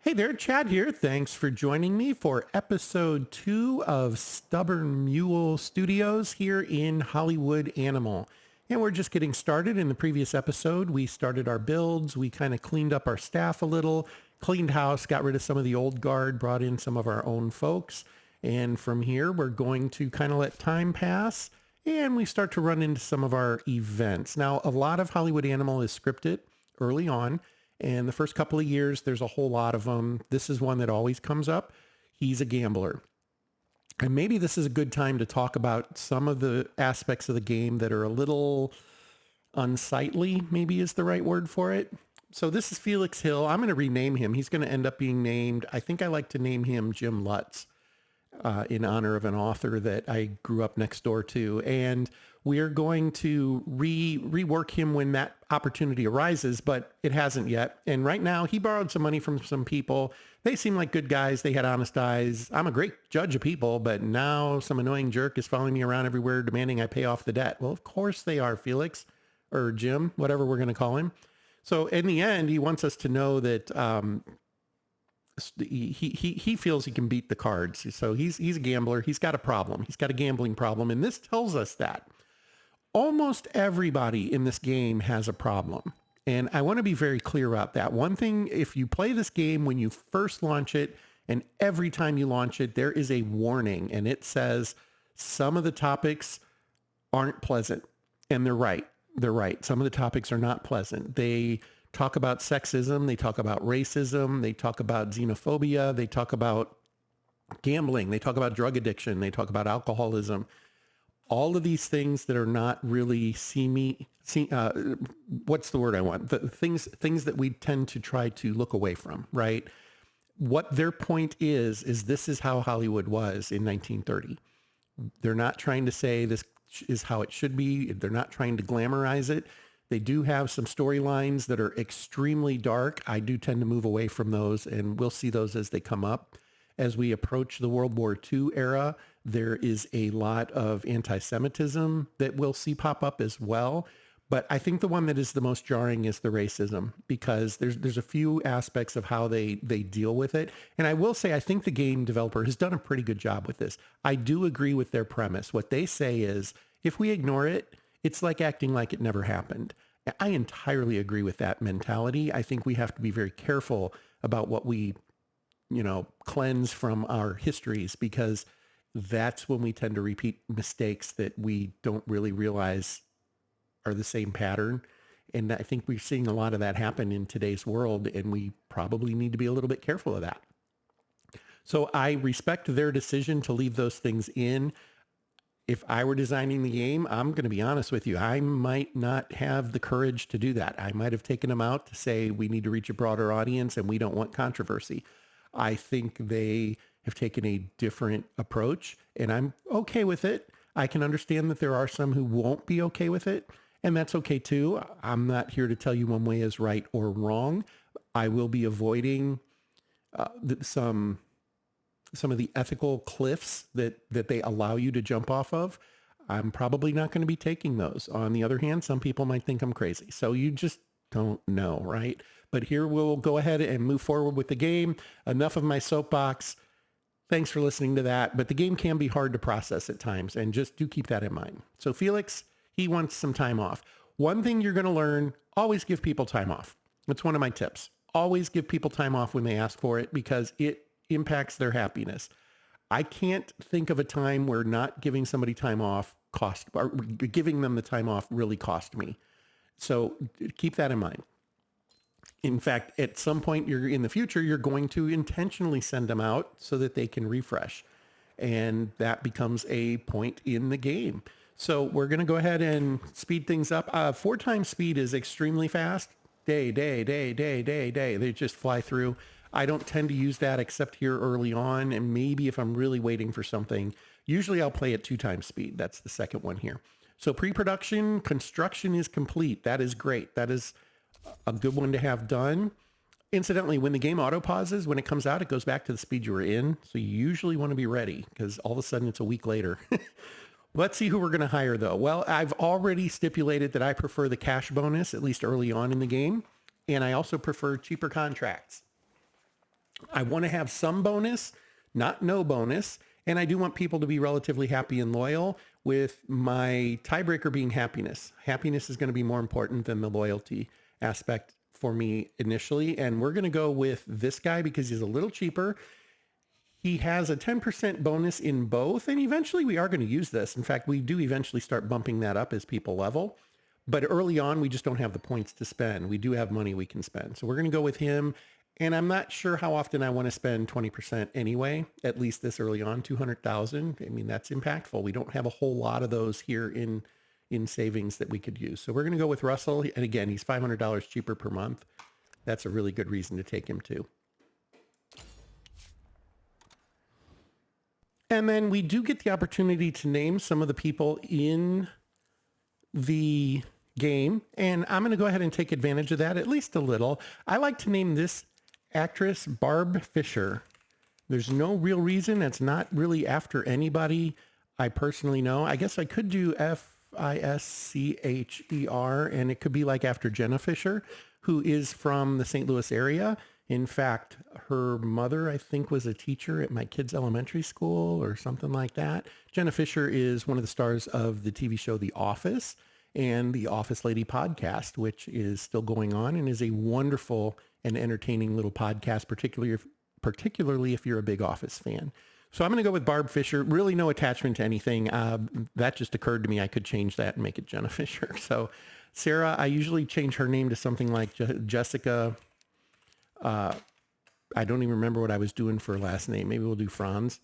Hey there, Chad here. Thanks for joining me for episode 2 of Stubborn Mule Studios here in Hollywood Animal. And we're just getting started. In the previous episode, we started our builds. We kind of cleaned up our staff a little, cleaned house, got rid of some of the old guard, brought in some of our own folks. And from here, we're going to kind of let time pass and we start to run into some of our events. Now, a lot of Hollywood Animal is scripted early on. And the first couple of years, there's a whole lot of them. This is one that always comes up. He's a gambler. And maybe this is a good time to talk about some of the aspects of the game that are a little unsightly, maybe is the right word for it. So this is Felix Hill. I'm going to rename him. He's going to end up being named, I think I like to name him Jim Lutz, in honor of an author that I grew up next door to. And we're going to rework him when that opportunity arises, but it hasn't yet. And right now he borrowed some money from some people. They seem like good guys. They had honest eyes. I'm a great judge of people, but now some annoying jerk is following me around everywhere demanding I pay off the debt. Well, of course they are, Felix, or Jim, whatever we're going to call him. So in the end, he wants us to know that he feels he can beat the cards. So he's a gambler. He's got a problem. He's got a gambling problem. And this tells us that almost everybody in this game has a problem. And I want to be very clear about that. One thing, if you play this game when you first launch it, and every time you launch it, there is a warning. And it says some of the topics aren't pleasant. And they're right. They're right. Some of the topics are not pleasant. They talk about sexism. They talk about racism. They talk about xenophobia. They talk about gambling. They talk about drug addiction. They talk about alcoholism. All of these things that are not really what's the word I want? The things that we tend to try to look away from, right? What their point is this is how Hollywood was in 1930. They're not trying to say this is how it should be. They're not trying to glamorize it. They do have some storylines that are extremely dark. I do tend to move away from those, and we'll see those as they come up. As we approach the World War II era, there is a lot of anti-Semitism that we'll see pop up as well. But I think the one that is the most jarring is the racism, because there's a few aspects of how they deal with it. And I will say, I think the game developer has done a pretty good job with this. I do agree with their premise. What they say is, if we ignore it, it's like acting like it never happened. I entirely agree with that mentality. I think we have to be very careful about what we cleanse from our histories, because that's when we tend to repeat mistakes that we don't really realize are the same pattern. And I think we're seeing a lot of that happen in today's world, and we probably need to be a little bit careful of that. So I respect their decision to leave those things in. If I were designing the game, I'm going to be honest with you, I might not have the courage to do that. I might have taken them out to say we need to reach a broader audience and we don't want controversy. I think they have taken a different approach, and I'm okay with it. I can understand that there are some who won't be okay with it, and that's okay too. I'm not here to tell you one way is right or wrong. I will be avoiding some of the ethical cliffs that they allow you to jump off of. I'm probably not going to be taking those. On the other hand, some people might think I'm crazy. So you just don't know, right? But here we'll go ahead and move forward with the game. Enough of my soapbox. Thanks for listening to that. But the game can be hard to process at times, and just do keep that in mind. So Felix, he wants some time off. One thing you're going to learn, always give people time off. That's one of my tips. Always give people time off when they ask for it, because it impacts their happiness. I can't think of a time where not giving somebody time off or giving them the time off really cost me. So keep that in mind. In fact, at some point in the future, you're going to intentionally send them out so that they can refresh. And that becomes a point in the game. So we're going to go ahead and speed things up. 4 times speed is extremely fast. Day. They just fly through. I don't tend to use that except here early on. And maybe if I'm really waiting for something, usually I'll play at 2 times speed. That's the second one here. So pre-production, construction is complete. That is great. That is a good one to have done. Incidentally, when the game auto pauses, when it comes out, it goes back to the speed you were in. So you usually want to be ready, because all of a sudden it's a week later. Let's see who we're going to hire, though. Well, I've already stipulated that I prefer the cash bonus, at least early on in the game. And I also prefer cheaper contracts. I want to have some bonus, not no bonus. And I do want people to be relatively happy and loyal, with my tiebreaker being happiness. Happiness is going to be more important than the loyalty aspect for me initially. And we're going to go with this guy because he's a little cheaper. He has a 10% bonus in both. And eventually we are going to use this. In fact, we do eventually start bumping that up as people level. But early on, we just don't have the points to spend. We do have money we can spend. So we're going to go with him. And I'm not sure how often I want to spend 20% anyway, at least this early on, 200,000. I mean, that's impactful. We don't have a whole lot of those here in savings that we could use. So we're going to go with Russell. And again, he's $500 cheaper per month. That's a really good reason to take him too. And then we do get the opportunity to name some of the people in the game. And I'm going to go ahead and take advantage of that at least a little. I like to name this actress Barb Fisher. There's no real reason. It's not really after anybody I personally know. I guess I could do Fischer, and it could be like after Jenna Fisher, who is from the St. Louis area. In fact, her mother, I think, was a teacher at my kid's elementary school or something like that. Jenna Fisher is one of the stars of the TV show The Office and the Office Lady podcast, which is still going on and is a wonderful and entertaining little podcast, particularly if you're a big Office fan. So I'm going to go with Barb Fisher. Really no attachment to anything. That just occurred to me. I could change that and make it Jenna Fisher. So Sarah, I usually change her name to something like Jessica. I don't even remember what I was doing for her last name. Maybe we'll do Franz.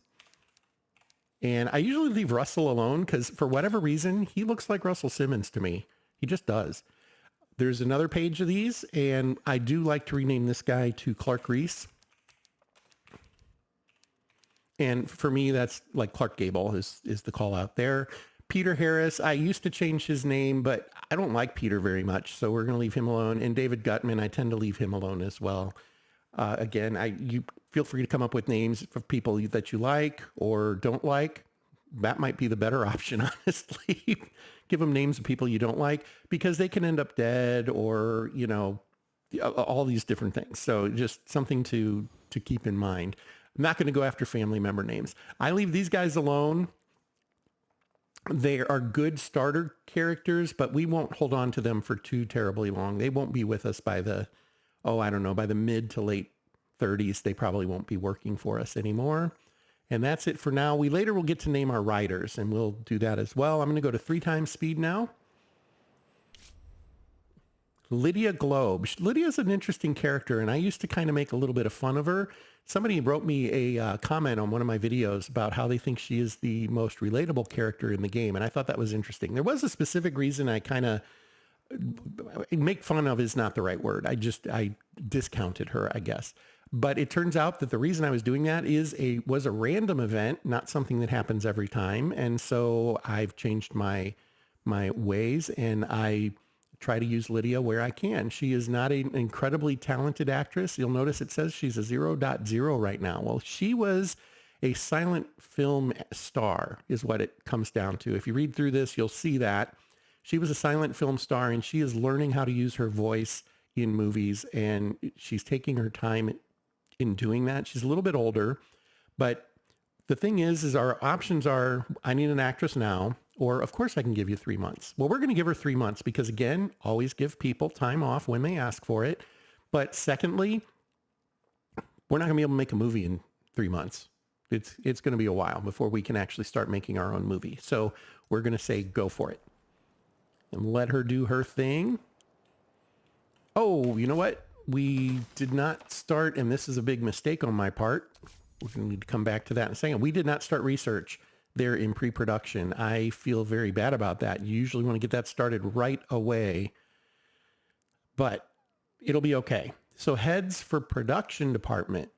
And I usually leave Russell alone because for whatever reason, he looks like Russell Simmons to me. He just does. There's another page of these, and I do like to rename this guy to Clark Reese. And for me, that's like Clark Gable is the call out there. Peter Harris, I used to change his name, but I don't like Peter very much, so we're going to leave him alone. And David Gutman, I tend to leave him alone as well. Again, you feel free to come up with names of people that you like or don't like. That might be the better option, honestly. Give them names of people you don't like because they can end up dead or, you know, all these different things. So just something to keep in mind. I'm not going to go after family member names. I leave these guys alone. They are good starter characters, but we won't hold on to them for too terribly long. They won't be with us by the mid to late 30s. They probably won't be working for us anymore. And that's it for now. We later will get to name our writers, and we'll do that as well. I'm going to go to 3 times speed now. Lydia Globe. Lydia's an interesting character, and I used to kind of make a little bit of fun of her. Somebody wrote me a comment on one of my videos about how they think she is the most relatable character in the game, and I thought that was interesting. There was a specific reason I kind of make fun of is not the right word. I discounted her, I guess. But it turns out that the reason I was doing that was a random event, not something that happens every time. And so I've changed my ways, and I try to use Lydia where I can. She is not an incredibly talented actress. You'll notice it says she's a 0.0 right now. Well, she was a silent film star is what it comes down to. If you read through this, you'll see that. She was a silent film star, and she is learning how to use her voice in movies, and she's taking her time in doing that. She's a little bit older, but the thing is our options are, I need an actress now, or of course I can give you 3 months. Well, we're going to give her 3 months because, again, always give people time off when they ask for it. But secondly, we're not going to be able to make a movie in 3 months. It's going to be a while before we can actually start making our own movie. So we're going to say go for it and let her do her thing. Oh, you know what? We did not start, and this is a big mistake on my part. We're going to need to come back to that in a second. We did not start research there in pre-production. I feel very bad about that. You usually want to get that started right away, but it'll be okay. So heads for production department.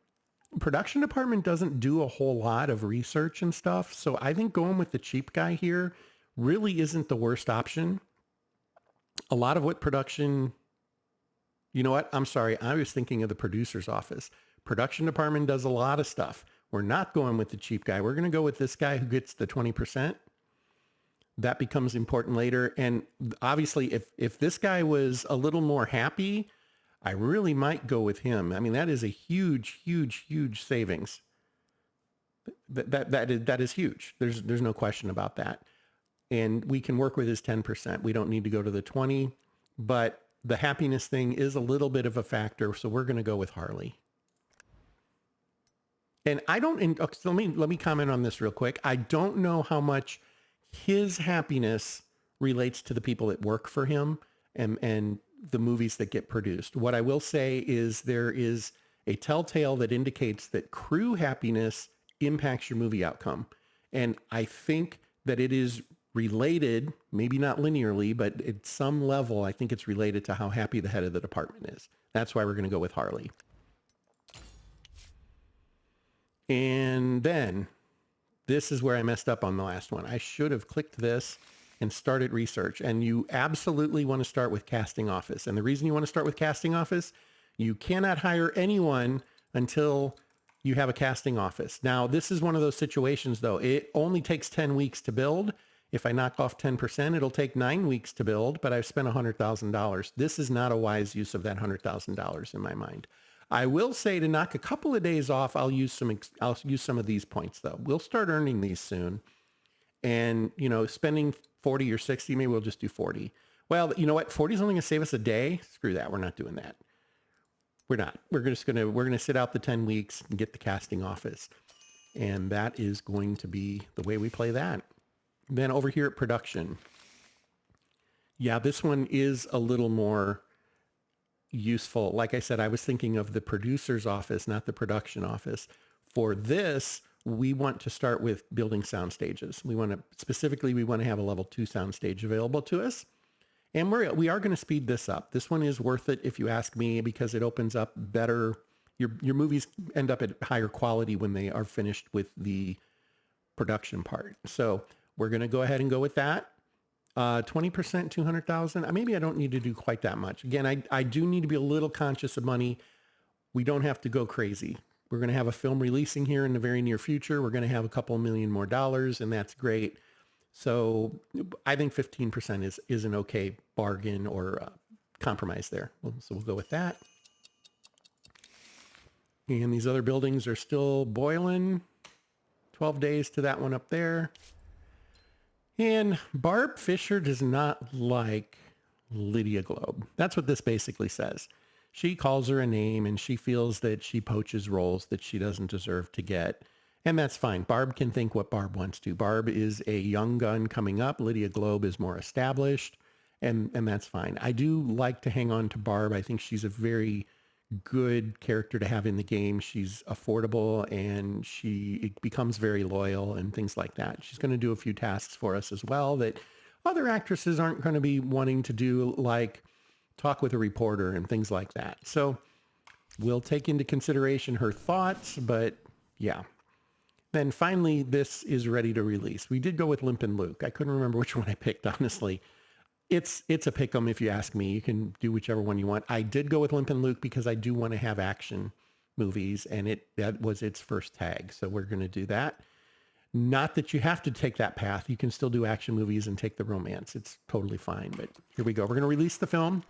Production department doesn't do a whole lot of research and stuff. So I think going with the cheap guy here really isn't the worst option. A lot of what production, you know what? I'm sorry. I was thinking of the producer's office. Production department does a lot of stuff. We're not going with the cheap guy. We're going to go with this guy who gets the 20%. That becomes important later. And obviously, if this guy was a little more happy, I really might go with him. I mean, that is a huge, huge, huge savings. That is huge. There's no question about that. And we can work with his 10%. We don't need to go to the 20, but the happiness thing is a little bit of a factor. So we're going to go with Harley. And I don't, okay, so let me comment on this real quick. I don't know how much his happiness relates to the people that work for him and the movies that get produced. What I will say is there is a telltale that indicates that crew happiness impacts your movie outcome. And I think that it is related, maybe not linearly, but at some level, I think it's related to how happy the head of the department is. That's why we're going to go with Harley. And then this is where I messed up on the last one. I should have clicked this and started research. And you absolutely want to start with casting office. And the reason you want to start with casting office, you cannot hire anyone until you have a casting office. Now, this is one of those situations, though. It only takes 10 weeks to build. If I knock off 10%, it'll take 9 weeks to build, but I've spent $100,000. This is not a wise use of that $100,000 in my mind. I will say to knock a couple of days off, I'll use some of these points though. We'll start earning these soon. And, spending 40 or 60, maybe we'll just do 40. Well, you know what? 40 is only going to save us a day. Screw that. We're not doing that. We're not. We're going to sit out the 10 weeks and get the casting office. And that is going to be the way we play that. Then over here at production. Yeah, this one is a little more useful. Like I said, I was thinking of the producer's office, not the production office. For this, we want to start with building sound stages. We want to have a level 2 sound stage available to us. And we are going to speed this up. This one is worth it if you ask me, because it opens up better. Your movies end up at higher quality when they are finished with the production part. So we're going to go ahead and go with that. 20%, 200,000. Maybe I don't need to do quite that much. Again, I do need to be a little conscious of money. We don't have to go crazy. We're going to have a film releasing here in the very near future. We're going to have a couple million more dollars, and that's great. So I think 15% is an okay bargain or compromise there. So we'll go with that. And these other buildings are still boiling. 12 days to that one up there. And Barb Fisher does not like Lydia Globe. That's what this basically says. She calls her a name and she feels that she poaches roles that she doesn't deserve to get. And that's fine. Barb can think what Barb wants to. Barb is a young gun coming up. Lydia Globe is more established. And that's fine. I do like to hang on to Barb. I think she's a very good character to have in the game. She's affordable and she becomes very loyal and things like that. She's going to do a few tasks for us as well that other actresses aren't going to be wanting to do, like talk with a reporter and things like that. So we'll take into consideration her thoughts, but yeah. Then finally, this is ready to release. We did go with Limp and Luke. I couldn't remember which one I picked, honestly. It's a pick 'em if you ask me. You can do whichever one you want. I did go with Limp and Luke because I do want to have action movies, and that was its first tag. So we're going to do that. Not that you have to take that path. You can still do action movies and take the romance. It's totally fine. But here we go. We're going to release the film.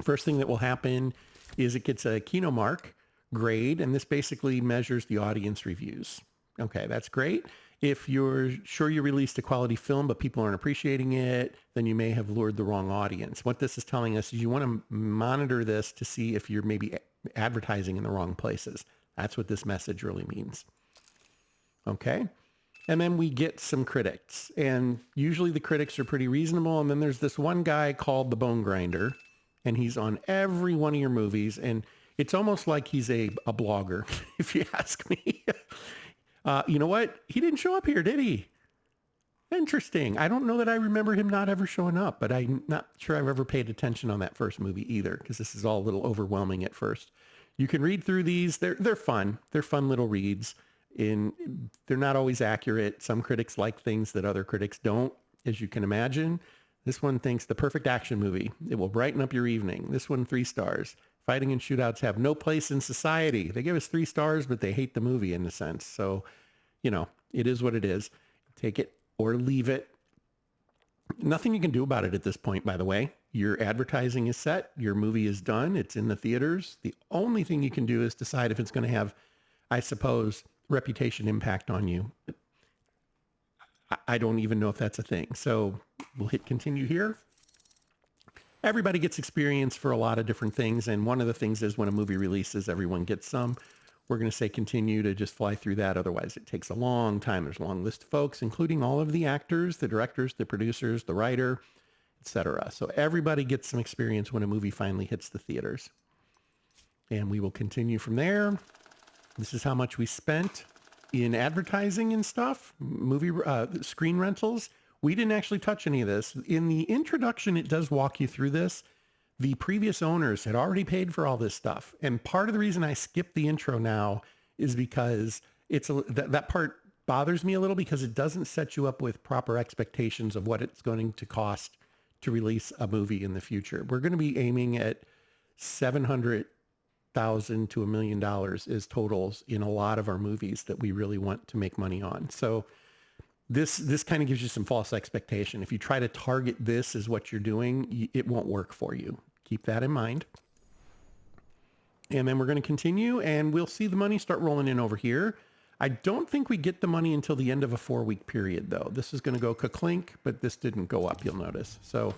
First thing that will happen is it gets a Kino Mark grade, and this basically measures the audience reviews. Okay, that's great. If you're sure you released a quality film, but people aren't appreciating it, then you may have lured the wrong audience. What this is telling us is you want to monitor this to see if you're maybe advertising in the wrong places. That's what this message really means. Okay. And then we get some critics, and usually the critics are pretty reasonable. And then there's this one guy called the Bone Grinder, and he's on every one of your movies. And it's almost like he's a blogger, if you ask me. You know what? He didn't show up here, did he? Interesting. I don't know that I remember him not ever showing up, but I'm not sure I've ever paid attention on that first movie either, because this is all a little overwhelming at first. You can read through these. They're fun. They're fun little reads. They're not always accurate. Some critics like things that other critics don't, as you can imagine. This one thinks the perfect action movie. It will brighten up your evening. This one, 3 stars. Fighting and shootouts have no place in society. They give us 3 stars, but they hate the movie in a sense. So, it is what it is. Take it or leave it. Nothing you can do about it at this point, by the way. Your advertising is set. Your movie is done. It's in the theaters. The only thing you can do is decide if it's going to have, I suppose, reputation impact on you. I don't even know if that's a thing. So we'll hit continue here. Everybody gets experience for a lot of different things. And one of the things is when a movie releases, everyone gets some. We're going to say continue to just fly through that. Otherwise, it takes a long time. There's a long list of folks, including all of the actors, the directors, the producers, the writer, etc. So everybody gets some experience when a movie finally hits the theaters. And we will continue from there. This is how much we spent in advertising and stuff, movie screen rentals. We didn't actually touch any of this. In the introduction, it does walk you through this. The previous owners had already paid for all this stuff. And part of the reason I skipped the intro now is because that part bothers me a little because it doesn't set you up with proper expectations of what it's going to cost to release a movie in the future. We're going to be aiming at $700,000 to $1 million as totals in a lot of our movies that we really want to make money on. So this kind of gives you some false expectation. If you try to target this as what you're doing, it won't work for you. Keep that in mind. And then we're going to continue and we'll see the money start rolling in over here. I don't think we get the money until the end of a 4-week period though. This is going to go ka-clink, but this didn't go up, you'll notice. So,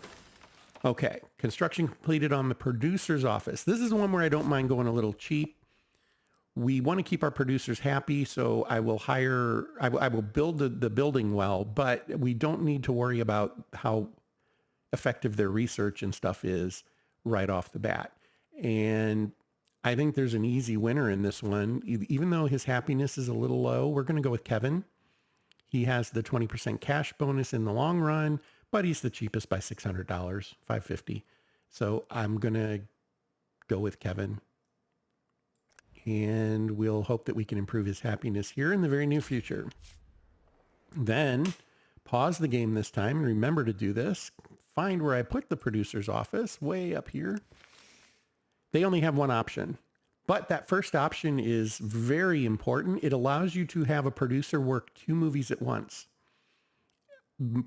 okay. Construction completed on the producer's office. This is the one where I don't mind going a little cheap. We want to keep our producers happy, so I will build the building well, but we don't need to worry about how effective their research and stuff is right off the bat. And I think there's an easy winner in this one. Even though his happiness is a little low, we're going to go with Kevin. He has the 20% cash bonus in the long run, but he's the cheapest by $600, $550. So I'm going to go with Kevin. And we'll hope that we can improve his happiness here in the very near future. Then pause the game this time and remember to do this. Find where I put the producer's office, way up here. They only have one option, but that first option is very important. It allows you to have a producer work 2 movies at once.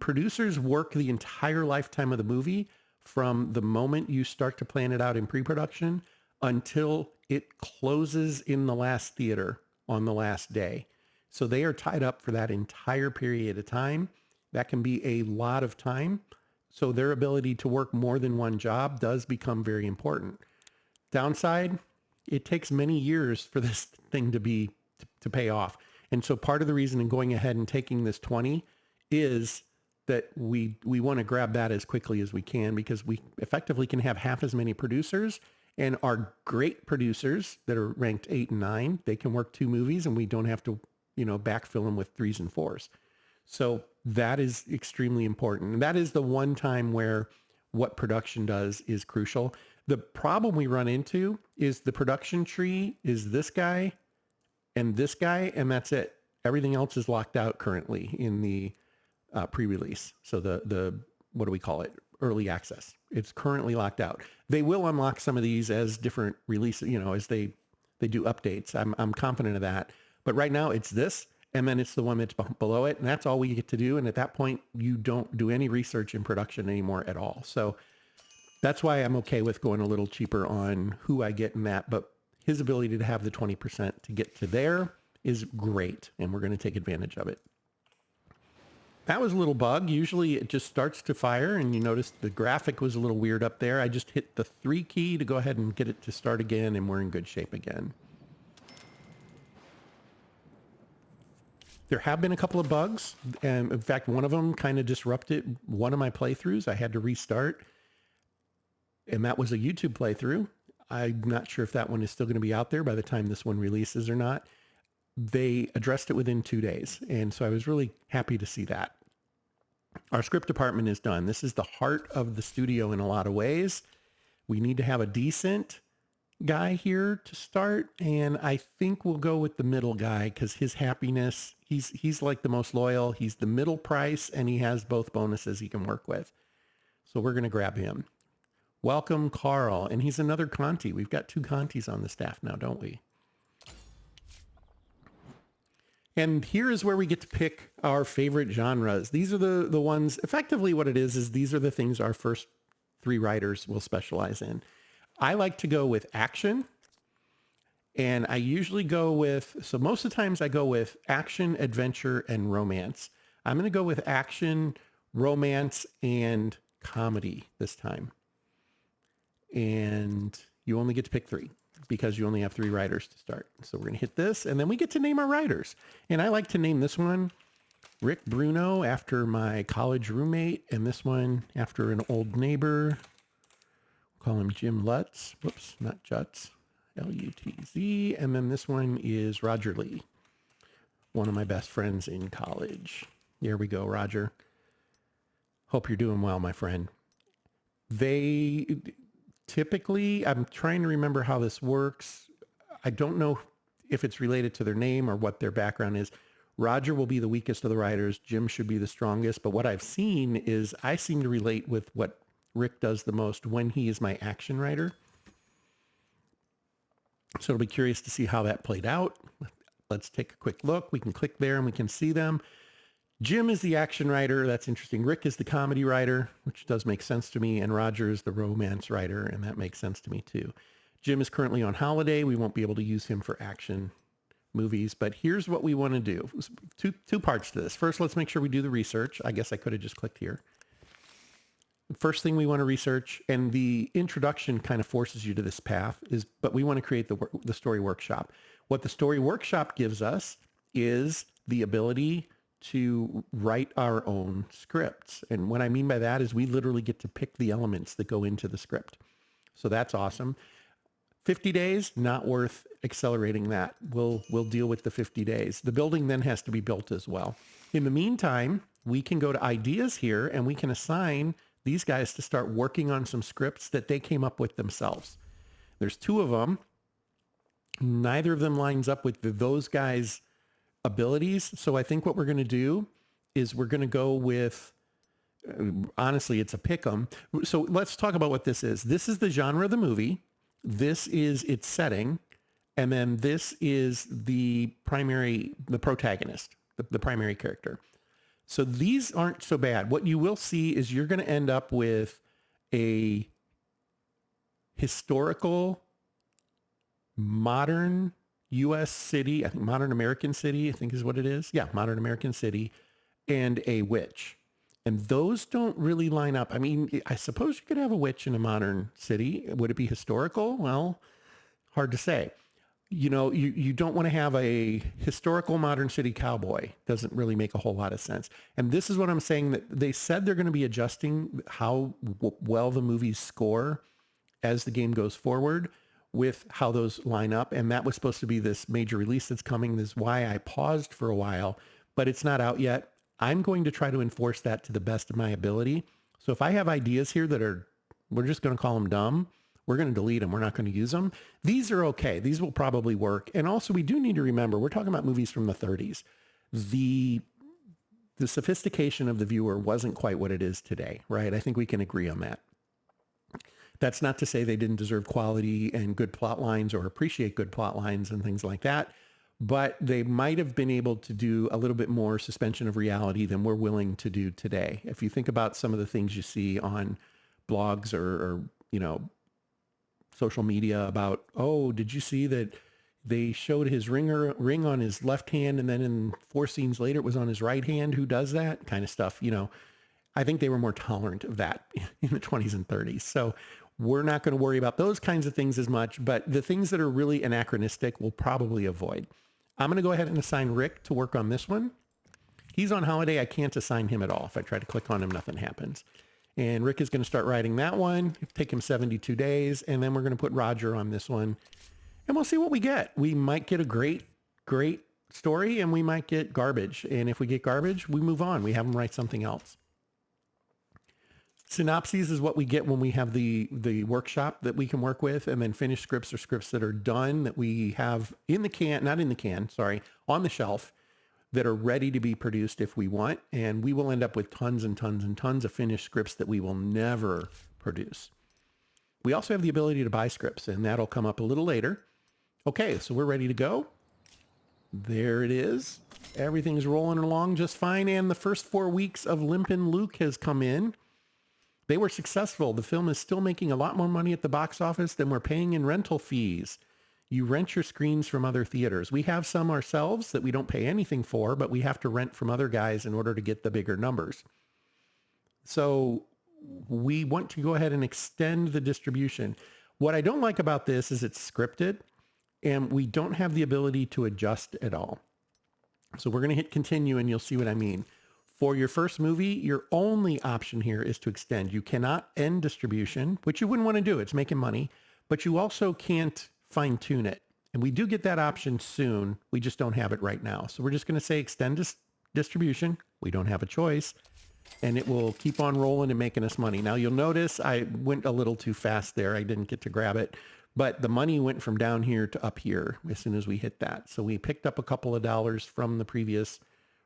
Producers work the entire lifetime of the movie from the moment you start to plan it out in pre-production until it closes in the last theater on the last day. So they are tied up for that entire period of time. That can be a lot of time. So their ability to work more than one job does become very important. Downside, it takes many years for this thing to pay off. And so part of the reason in going ahead and taking this 20 is that we want to grab that as quickly as we can because we effectively can have half as many producers. And our great producers that are ranked 8 and 9, they can work 2 movies and we don't have to, backfill them with 3s and 4s. So that is extremely important. And that is the one time where what production does is crucial. The problem we run into is the production tree is this guy, and that's it. Everything else is locked out currently in the pre-release. So the what do we call it? Early access. It's currently locked out. They will unlock some of these as different releases, as they do updates. I'm confident of that. But right now it's this, and then it's the one that's below it, and that's all we get to do. And at that point, you don't do any research in production anymore at all. So that's why I'm okay with going a little cheaper on who I get in that. But his ability to have the 20% to get to there is great, and we're going to take advantage of it. That was a little bug. Usually it just starts to fire, and you notice the graphic was a little weird up there. I just hit the 3 key to go ahead and get it to start again, and we're in good shape again. There have been a couple of bugs, and in fact, one of them kind of disrupted one of my playthroughs. I had to restart, and that was a YouTube playthrough. I'm not sure if that one is still going to be out there by the time this one releases or not. They addressed it within 2 days. And so I was really happy to see that. Our script department is done. This is the heart of the studio in a lot of ways. We need to have a decent guy here to start. And I think we'll go with the middle guy because his happiness, he's like the most loyal. He's the middle price and he has both bonuses he can work with. So we're going to grab him. Welcome, Carl. And he's another Conti. We've got 2 Contis on the staff now, don't we? And here is where we get to pick our favorite genres. These are the ones, effectively what it is these are the things our first three writers will specialize in. I like to go with action. And I usually go with, so most of the times I go with action, adventure, and romance. I'm going to go with action, romance, and comedy this time. And you only get to pick three because you only have three writers to start. So we're going to hit this and then we get to name our writers. And I like to name this one Rick Bruno after my college roommate, and this one after an old neighbor. We'll call him Jim Lutz. Whoops, not Jutz. Lutz. And then this one is Roger Lee, one of my best friends in college. There we go, Roger. Hope you're doing well, my friend. They typically, I'm trying to remember how this works. I don't know if it's related to their name or what their background is. Roger will be the weakest of the writers. Jim should be the strongest. But what I've seen is I seem to relate with what Rick does the most when he is my action writer. So I'll be curious to see how that played out. Let's take a quick look. We can click there and we can see them. Jim is the action writer. That's interesting. Rick is the comedy writer, which does make sense to me. And Roger is the romance writer, and that makes sense to me too. Jim is currently on holiday. We won't be able to use him for action movies, but here's what we want to do. Two parts to this. First, let's make sure we do the research. I guess I could have just clicked here. First thing we want to research, and the introduction kind of forces you to this path, but we want to create the story workshop. What the story workshop gives us is the ability to write our own scripts. And what I mean by that is we literally get to pick the elements that go into the script. So that's awesome. 50 days, not worth accelerating that. We'll deal with the 50 days. The building then has to be built as well. In the meantime, we can go to ideas here and we can assign these guys to start working on some scripts that they came up with themselves. There's two of them. Neither of them lines up with those guys' abilities. So I think what we're going to do is we're going to go with, honestly, it's a pick 'em. So let's talk about what this is. This is the genre of the movie. This is its setting. And then this is the protagonist, the primary character. So these aren't so bad. What you will see is you're going to end up with a historical modern U.S. city, I think modern American city, I think is what it is. Yeah, modern American city, and a witch. And those don't really line up. I mean, I suppose you could have a witch in a modern city. Would it be historical? Well, hard to say. You know, you don't want to have a historical modern city cowboy. Doesn't really make a whole lot of sense. And this is what I'm saying, that they said they're going to be adjusting how well the movies score as the game goes forward with how those line up. And that was supposed to be this major release that's coming. This is why I paused for a while, but it's not out yet. I'm going to try to enforce that to the best of my ability. So if I have ideas here that are, we're just going to call them dumb, we're going to delete them. We're not going to use them. These are okay. These will probably work. And also we do need to remember, we're talking about movies from the 30s. The sophistication of the viewer wasn't quite what it is today, right? I think we can agree on that. That's not to say they didn't deserve quality and good plot lines or appreciate good plot lines and things like that, but they might have been able to do a little bit more suspension of reality than we're willing to do today. If you think about some of the things you see on blogs or you know, social media about, oh, did you see that they showed his ring on his left hand and then in 4 scenes later it was on his right hand? Who does that kind of stuff? You know, I think they were more tolerant of that in the 20s and 30s. So we're not going to worry about those kinds of things as much, but the things that are really anachronistic we'll probably avoid. I'm going to go ahead and assign Rick to work on this one. He's on holiday. I can't assign him at all. If I try to click on him, nothing happens. And Rick is going to start writing that one. It'll take him 72 days. And then we're going to put Roger on this one. And we'll see what we get. We might get a great story and we might get garbage. And if we get garbage, we move on. We have them write something else. Synopses is what we get when we have the workshop that we can work with, and then finished scripts or scripts that are done that we have on the shelf that are ready to be produced if we want. And we will end up with tons and tons and tons of finished scripts that we will never produce. We also have the ability to buy scripts, and that'll come up a little later. Okay, so we're ready to go. There it is. Everything's rolling along just fine. And the first 4 weeks of Limp and Luke has come in. They were successful. The film is still making a lot more money at the box office than we're paying in rental fees. You rent your screens from other theaters. We have some ourselves that we don't pay anything for, but we have to rent from other guys in order to get the bigger numbers. So we want to go ahead and extend the distribution. What I don't like about this is it's scripted and we don't have the ability to adjust at all. So we're going to hit continue and you'll see what I mean. For your first movie, your only option here is to extend. You cannot end distribution, which you wouldn't want to do. It's making money, but you also can't fine tune it. And we do get that option soon. We just don't have it right now. So we're just going to say extend distribution. We don't have a choice. And it will keep on rolling and making us money. Now you'll notice I went a little too fast there. I didn't get to grab it, but the money went from down here to up here as soon as we hit that. So we picked up a couple of dollars from the previous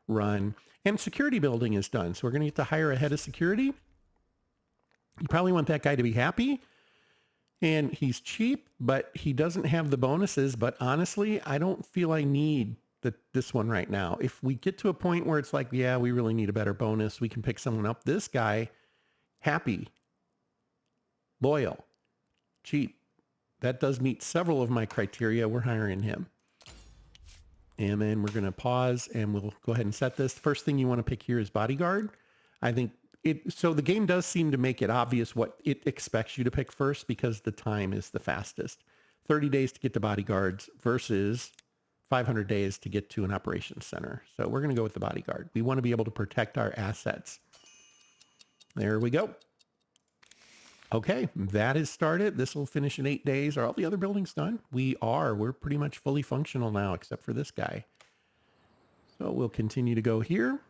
run, and security building is done. So we're going to get to hire a head of security. You probably want that guy to be happy, and he's cheap, but he doesn't have the bonuses. But honestly, I don't feel I need this one right now. If we get to a point where it's like, yeah, we really need a better bonus, we can pick someone up. This guy, happy, loyal, cheap. That does meet several of my criteria. We're hiring him. And then we're going to pause and we'll go ahead and set this. First thing you want to pick here is bodyguard. I think so the game does seem to make it obvious what it expects you to pick first because the time is the fastest. 30 days to get to bodyguards versus 500 days to get to an operations center. So we're going to go with the bodyguard. We want to be able to protect our assets. There we go. Okay, that is started. This will finish in 8 days. Are all the other buildings done? We're pretty much fully functional now, except for this guy. So we'll continue to go here.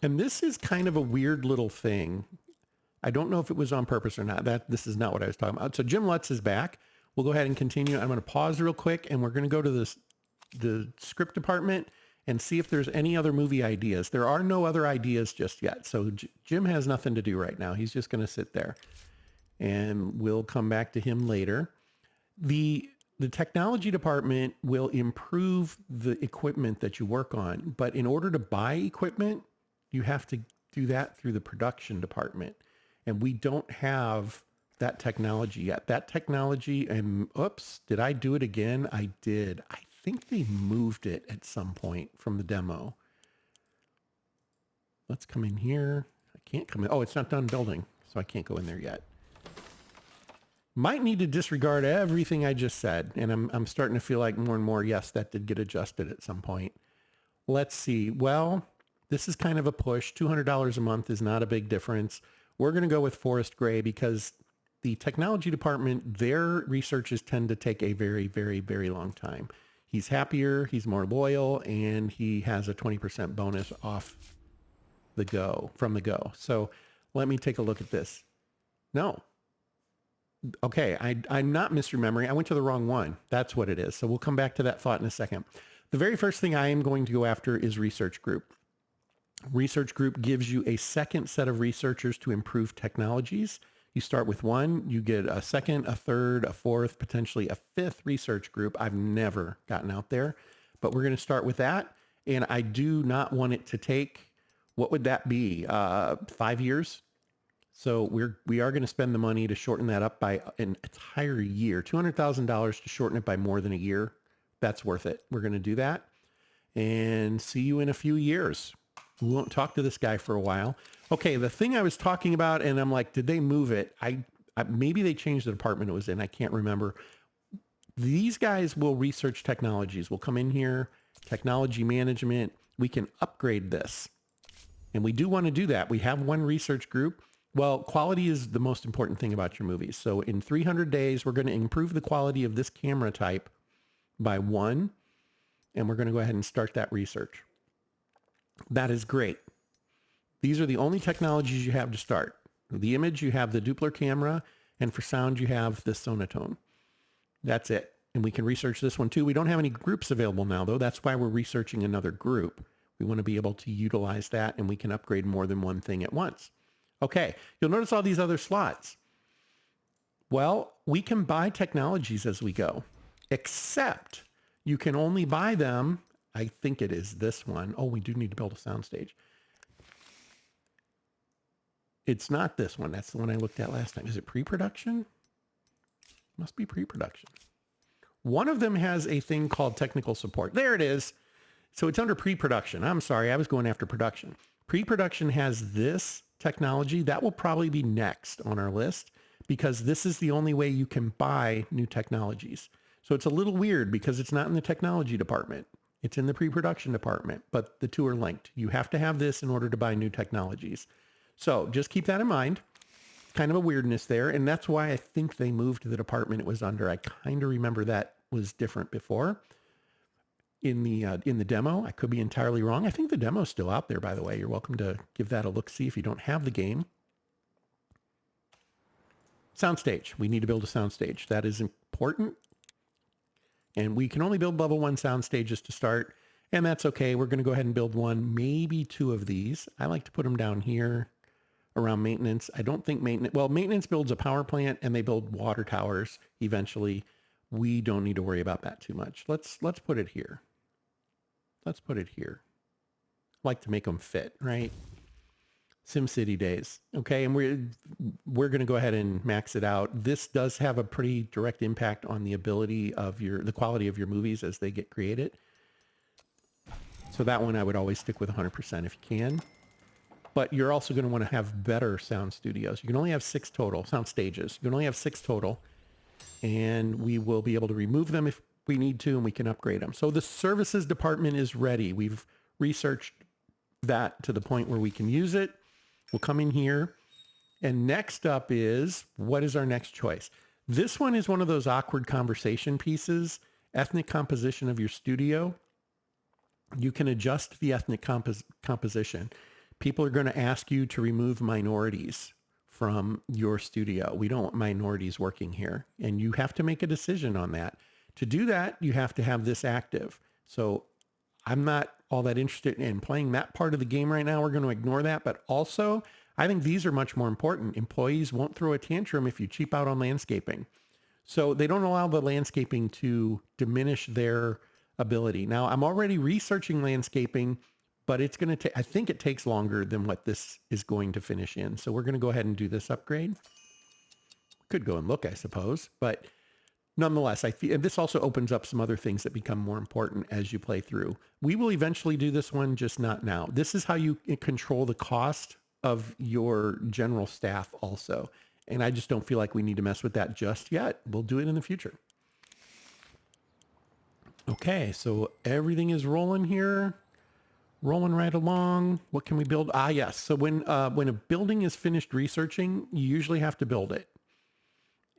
And this is kind of a weird little thing. I don't know if it was on purpose or not. This is not what I was talking about. So Jim Lutz is back. We'll go ahead and continue. I'm going to pause real quick and we're going to go to the script department and see if there's any other movie ideas. There are no other ideas just yet. So Jim has nothing to do right now. He's just going to sit there and we'll come back to him later. The technology department will improve the equipment that you work on, but in order to buy equipment, you have to do that through the production department. And we don't have that technology yet. That technology, and oops, did I do it again? I did. I think they moved it at some point from the demo. Let's come in here. I can't come in. Oh, it's not done building, so I can't go in there yet. Might need to disregard everything I just said. And I'm starting to feel like more and more, yes, that did get adjusted at some point. Let's see. Well, this is kind of a push. $200 a month is not a big difference. We're going to go with Forest Gray because the technology department, their researches tend to take a very, very, very long time. He's happier, he's more loyal, and he has a 20% bonus off from the go. So let me take a look at this. No. Okay, I'm not misremembering. I went to the wrong one. That's what it is. So we'll come back to that thought in a second. The very first thing I am going to go after is research group. Research group gives you a second set of researchers to improve technologies. You start with one, you get a second, a third, a fourth, potentially a fifth research group. I've never gotten out there, but we're going to start with that. And I do not want it to take, what would that be? 5 years. So we are going to spend the money to shorten that up by an entire year, $200,000 to shorten it by more than a year. That's worth it. We're going to do that and see you in a few years. We won't talk to this guy for a while. Okay, the thing I was talking about, and I'm like, did they move it? Maybe they changed the department it was in. I can't remember. These guys will research technologies. We'll come in here, technology management. We can upgrade this. And we do want to do that. We have one research group. Well, quality is the most important thing about your movies. So in 300 days, we're going to improve the quality of this camera type by 1. And we're going to go ahead and start that research. That is great. These are the only technologies you have to start. The image, you have the Doppler camera, and for sound, you have the Sonotone. That's it. And we can research this one too. We don't have any groups available now, though. That's why we're researching another group. We want to be able to utilize that, and we can upgrade more than one thing at once. Okay, you'll notice all these other slots. Well, we can buy technologies as we go. except you can only buy them. I think it is this one. Oh, we do need to build a soundstage. It's not this one. That's the one I looked at last time. Is it pre-production? Must be pre-production. One of them has a thing called technical support. There it is. So it's under pre-production. I'm sorry, I was going after production. Pre-production has this technology. That will probably be next on our list because this is the only way you can buy new technologies. So it's a little weird because it's not in the technology department. It's in the pre-production department, but the two are linked. You have to have this in order to buy new technologies. So just keep that in mind. Kind of a weirdness there. And that's why I think they moved to the department it was under. I kind of remember that was different before in the demo. I could be entirely wrong. I think the demo is still out there, by the way. You're welcome to give that a look, see if you don't have the game. Soundstage. We need to build a soundstage. That is important. And we can only build level 1 sound stages to start, and that's okay. We're going to go ahead and build one, maybe 2 of these. I like to put them down here around maintenance. I don't think maintenance builds a power plant and they build water towers eventually. We don't need to worry about that too much. Let's put it here. Let's put it here. I like to make them fit, right? SimCity days. Okay, and we're going to go ahead and max it out. This does have a pretty direct impact on the ability of the quality of your movies as they get created. So that one I would always stick with 100% if you can. But you're also going to want to have better sound studios. You can only have 6 total sound stages. You can only have 6 total, and we will be able to remove them if we need to, and we can upgrade them. So the services department is ready. We've researched that to the point where we can use it. We'll come in here, and next up is, what is our next choice? This one is one of those awkward conversation pieces, ethnic composition of your studio. You can adjust the ethnic composition. People are going to ask you to remove minorities from your studio. We don't want minorities working here, and you have to make a decision on that. To do that, you have to have this active. So I'm not all that interested in playing that part of the game right now. We're going to ignore that. But also, I think these are much more important. Employees won't throw a tantrum if you cheap out on landscaping. So they don't allow the landscaping to diminish their ability. Now, I'm already researching landscaping, but it's going to take, I think it takes longer than what this is going to finish in. So we're going to go ahead and do this upgrade. Could go and look, I suppose, but nonetheless, I feel, and this also opens up some other things that become more important as you play through. We will eventually do this one, just not now. This is how you control the cost of your general staff also. And I just don't feel like we need to mess with that just yet. We'll do it in the future. Okay, so everything is rolling here. Rolling right along. What can we build? Ah, yes. So when a building is finished researching, you usually have to build it.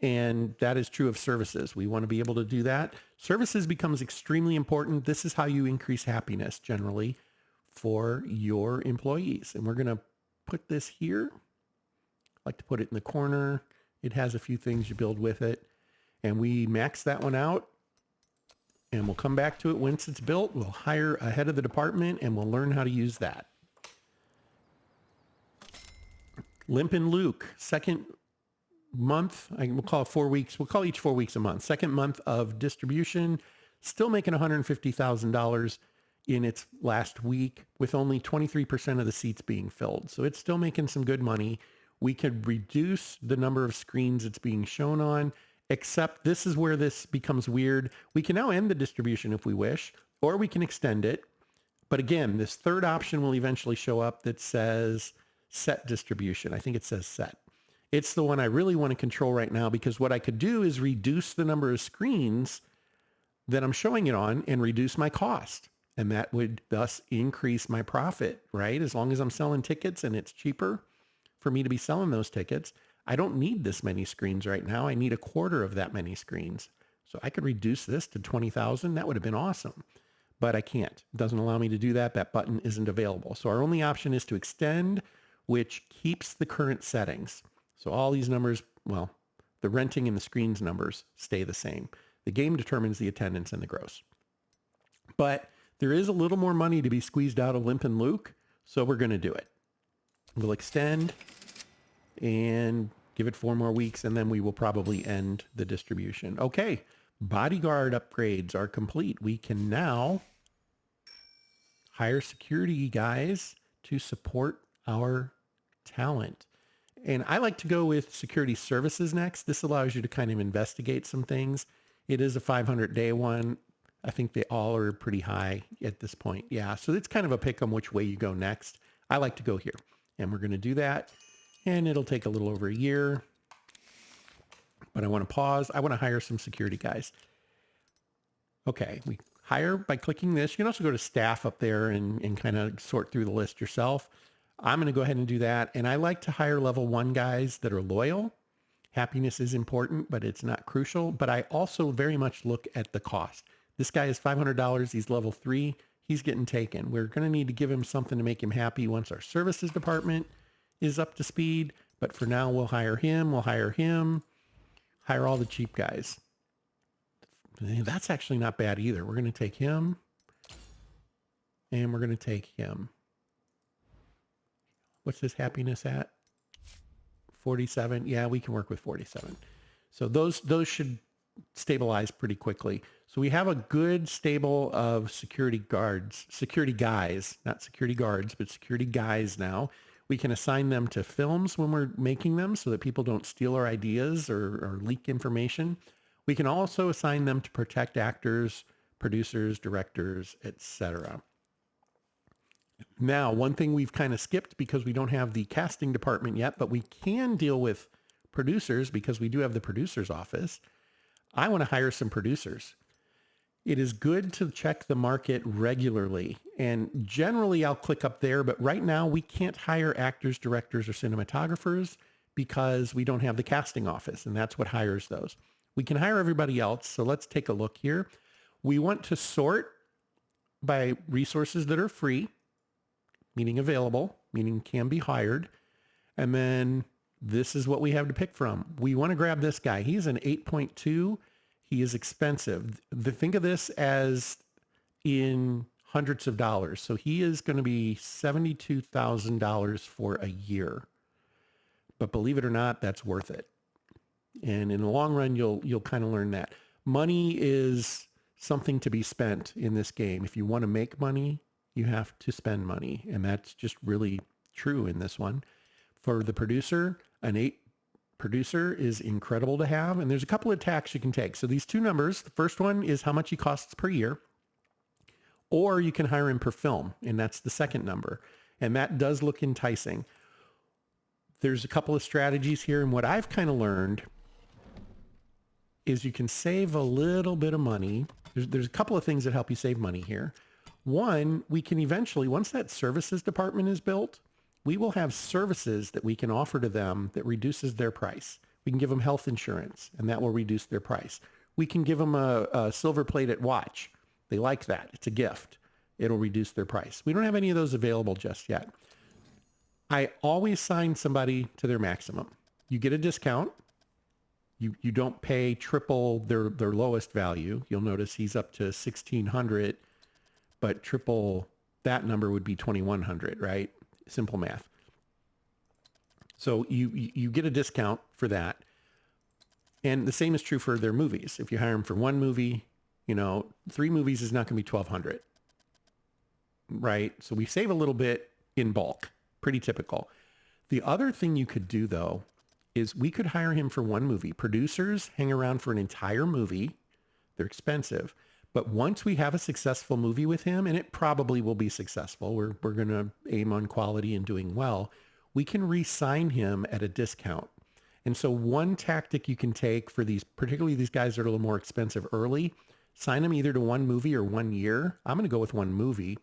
And that is true of services. We want to be able to do that. Services becomes extremely important. This is how you increase happiness generally for your employees. And we're going to put this here. I like to put it in the corner. It has a few things you build with it. And we max that one out. And we'll come back to it once it's built. We'll hire a head of the department and we'll learn how to use that. Limp and Luke, second month, we'll call it 4 weeks. We'll call each 4 weeks a month. Second month of distribution, still making $150,000 in its last week with only 23% of the seats being filled. So it's still making some good money. We could reduce the number of screens it's being shown on, except this is where this becomes weird. We can now end the distribution if we wish, or we can extend it. But again, this third option will eventually show up that says set distribution. I think it says set. It's the one I really want to control right now because what I could do is reduce the number of screens that I'm showing it on and reduce my cost. And that would thus increase my profit, right? As long as I'm selling tickets and it's cheaper for me to be selling those tickets. I don't need this many screens right now. I need a quarter of that many screens. So I could reduce this to 20,000. That would have been awesome, but I can't. It doesn't allow me to do that. That button isn't available. So our only option is to extend, which keeps the current settings. So all these numbers, well, the renting and the screens numbers stay the same. The game determines the attendance and the gross. But there is a little more money to be squeezed out of Limp and Luke. So we're going to do it. We'll extend and give it 4 more weeks, and then we will probably end the distribution. Okay, Bodyguard upgrades are complete. We can now hire security guys to support our talent. And I like to go with security services next. This allows you to kind of investigate some things. It is a 500-day one. I think they all are pretty high at this point. Yeah, so it's kind of a pick on which way you go next. I like to go here. And we're going to do that. And it'll take a little over a year. But I want to pause. I want to hire some security guys. Okay, we hire by clicking this. You can also go to staff up there and kind of sort through the list yourself. I'm going to go ahead and do that. And I like to hire level 1 guys that are loyal. Happiness is important, but it's not crucial. But I also very much look at the cost. This guy is $500. He's level 3. He's getting taken. We're going to need to give him something to make him happy once our services department is up to speed. But for now, we'll hire him. We'll hire him. Hire all the cheap guys. That's actually not bad either. We're going to take him. And we're going to take him. What's his happiness at? 47. Yeah, we can work with 47. So those should stabilize pretty quickly. So we have a good stable of security guys, not security guards, but security guys now. We can assign them to films when we're making them so that people don't steal our ideas or leak information. We can also assign them to protect actors, producers, directors, etc. Now, one thing we've kind of skipped because we don't have the casting department yet, but we can deal with producers because we do have the producer's office. I want to hire some producers. It is good to check the market regularly. And generally, I'll click up there. But right now, we can't hire actors, directors, or cinematographers because we don't have the casting office. And that's what hires those. We can hire everybody else. So let's take a look here. We want to sort by resources that are free, meaning available, meaning can be hired. And then this is what we have to pick from. We want to grab this guy. He's an 8.2. He is expensive. Think of this as in hundreds of dollars. So he is going to be $72,000 for a year. But believe it or not, that's worth it. And in the long run, you'll kind of learn that. Money is something to be spent in this game. If you want to make money, you have to spend money. And that's just really true in this one. For the producer, an 8 producer is incredible to have. And there's a couple of tacks you can take. So these two numbers, the first one is how much he costs per year. Or you can hire him per film. And that's the second number. And that does look enticing. There's a couple of strategies here. And what I've kind of learned is you can save a little bit of money. There's a couple of things that help you save money here. One, we can eventually, once that services department is built, we will have services that we can offer to them that reduces their price. We can give them health insurance, and that will reduce their price. We can give them a silver-plated watch. They like that. It's a gift. It'll reduce their price. We don't have any of those available just yet. I always sign somebody to their maximum. You get a discount. You don't pay triple their lowest value. You'll notice he's up to 1,600, but triple that number would be 2,100, right? Simple math. So you get a discount for that. And the same is true for their movies. If you hire them for one movie, 3 movies is not going to be 1,200, right? So we save a little bit in bulk, pretty typical. The other thing you could do, though, is we could hire him for one movie. Producers hang around for an entire movie. They're expensive. But once we have a successful movie with him, and it probably will be successful, we're going to aim on quality and doing well, we can re-sign him at a discount. And so one tactic you can take for these, particularly these guys that are a little more expensive early, sign them either to one movie or 1 year. I'm going to go with one movie,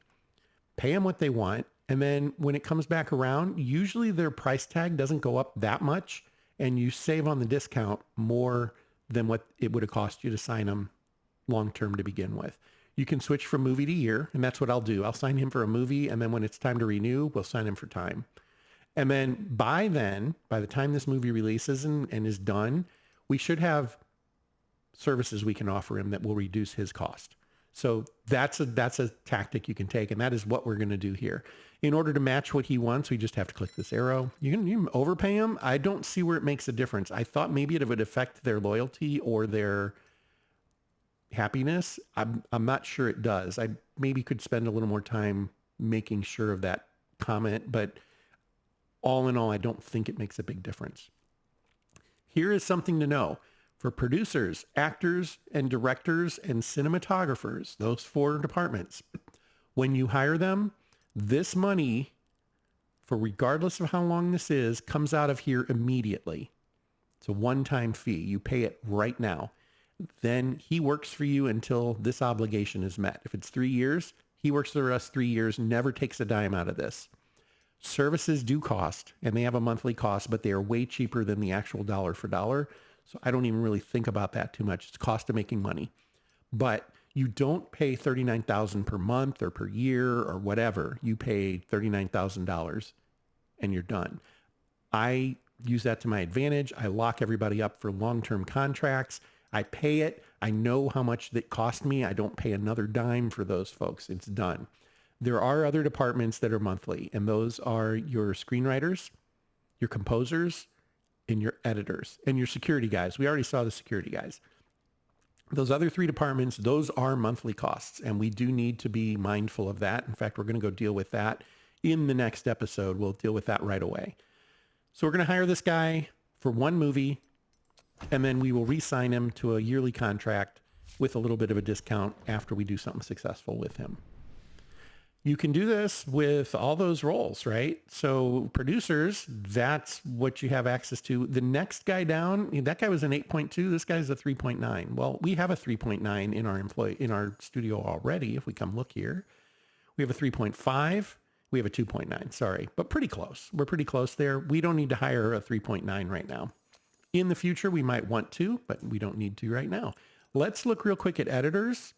pay them what they want. And then when it comes back around, usually their price tag doesn't go up that much, and you save on the discount more than what it would have cost you to sign them long-term to begin with. You can switch from movie to year, and that's what I'll do. I'll sign him for a movie, and then when it's time to renew, we'll sign him for time. And then by the time this movie releases and is done, we should have services we can offer him that will reduce his cost. So that's a tactic you can take, and that is what we're going to do here. In order to match what he wants, we just have to click this arrow. You can overpay him. I don't see where it makes a difference. I thought maybe it would affect their loyalty or their happiness? I'm not sure it does. I maybe could spend a little more time making sure of that comment, but all in all, I don't think it makes a big difference. Here is something to know. For producers, actors, and directors and cinematographers, those 4 departments, when you hire them, this money, for regardless of how long this is, comes out of here immediately. It's a one-time fee. You pay it right now. Then he works for you until this obligation is met. If it's 3 years, he works for us 3 years, never takes a dime out of this. Services do cost, and they have a monthly cost, but they are way cheaper than the actual dollar for dollar. So I don't even really think about that too much. It's cost of making money. But you don't pay $39,000 per month or per year or whatever. You pay $39,000 and you're done. I use that to my advantage. I lock everybody up for long-term contracts. I pay it. I know how much that cost me. I don't pay another dime for those folks. It's done. There are other departments that are monthly, and those are your screenwriters, your composers, and your editors, and your security guys. We already saw the security guys. Those other 3 departments, those are monthly costs, and we do need to be mindful of that. In fact, we're going to go deal with that in the next episode. We'll deal with that right away. So we're going to hire this guy for 1 movie, and then we will re-sign him to a yearly contract with a little bit of a discount after we do something successful with him. You can do this with all those roles, right? So producers, that's what you have access to. The next guy down, that guy was an 8.2. This guy's a 3.9. Well, we have a 3.9 in our studio already. If we come look here, we have a 3.5. We have a 2.9, sorry, but pretty close. We're pretty close there. We don't need to hire a 3.9 right now. In the future, we might want to, but we don't need to right now. Let's look real quick at editors.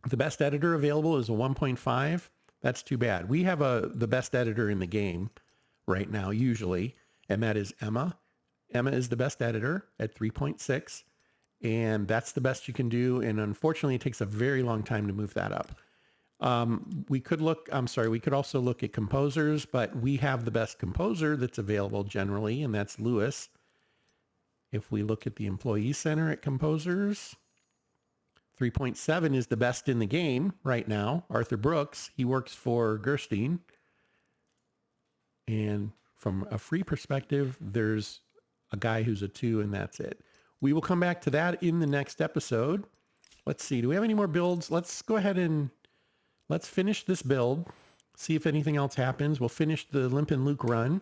The best editor available is a 1.5. That's too bad. We have the best editor in the game right now, usually, and that is Emma. Emma is the best editor at 3.6, and that's the best you can do. And unfortunately, it takes a very long time to move that up. We could also look at composers, but we have the best composer that's available generally, and that's Lewis. If we look at the Employee Center at composers, 3.7 is the best in the game right now. Arthur Brooks, he works for Gerstein. And from a free perspective, there's a guy who's a 2, and that's it. We will come back to that in the next episode. Let's see, do we have any more builds? Let's go ahead and let's finish this build, see if anything else happens. We'll finish the Limp and Luke run,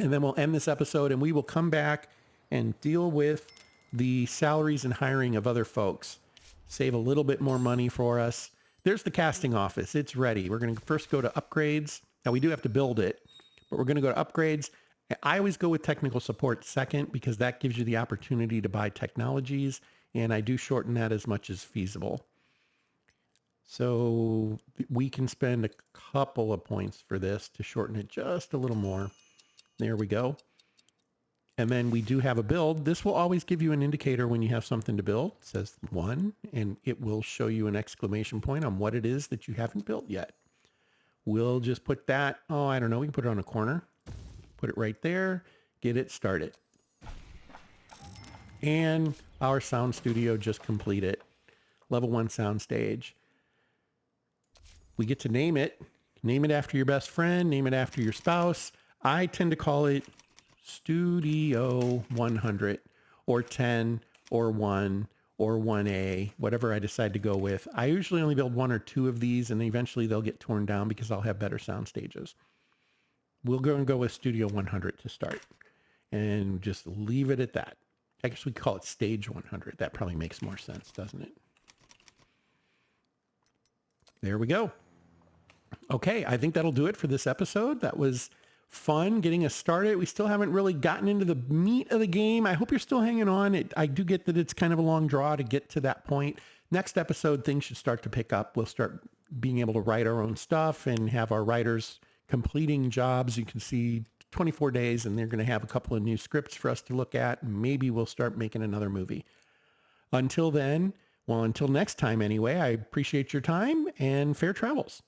and then we'll end this episode, and we will come back and deal with the salaries and hiring of other folks. Save a little bit more money for us. There's the casting office. It's ready. We're going to first go to upgrades. Now, we do have to build it, but we're going to go to upgrades. I always go with technical support second because that gives you the opportunity to buy technologies, and I do shorten that as much as feasible. So we can spend a couple of points for this to shorten it just a little more. There we go. And then we do have a build. This will always give you an indicator when you have something to build. It says 1, and it will show you an exclamation point on what it is that you haven't built yet. We'll just put that, I don't know, we can put it on a corner. Put it right there, get it started. And our sound studio just completed. Level 1 sound stage. We get to name it. Name it after your best friend, name it after your spouse. I tend to call it Studio 100 or 10 or 1 or 1A, whatever I decide to go with. I usually only build 1 or 2 of these, and eventually they'll get torn down because I'll have better sound stages. We'll go and go with Studio 100 to start and just leave it at that. I guess we call it Stage 100. That probably makes more sense, doesn't it? There we go. Okay, I think that'll do it for this episode. That was fun getting us started. We still haven't really gotten into the meat of the game. I hope you're still hanging on. I do get that it's kind of a long draw to get to that point. Next episode, things should start to pick up. We'll start being able to write our own stuff and have our writers completing jobs. You can see 24 days, and they're going to have a couple of new scripts for us to look at. Maybe we'll start making another movie. Until then, until next time anyway, I appreciate your time and fair travels.